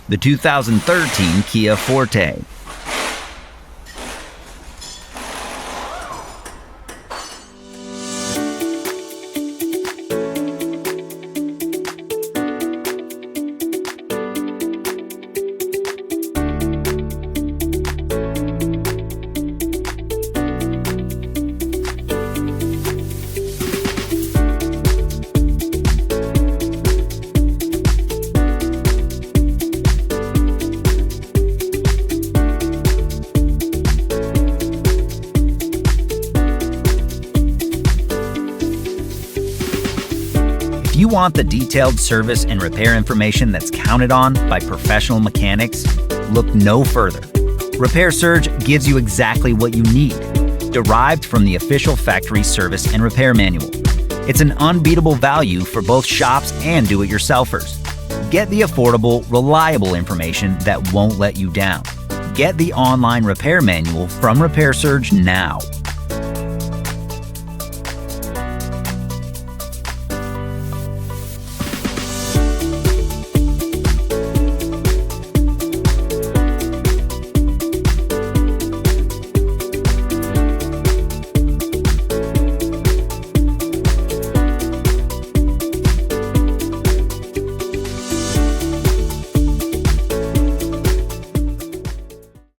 the 2013 Kia Forte. If you want the detailed service and repair information that's counted on by professional mechanics, look no further. Repair Surge gives you exactly what you need, derived from the official factory service and repair manual. It's an unbeatable value for both shops and do-it-yourselfers. Get the affordable, reliable information that won't let you down. Get the online repair manual from Repair Surge now.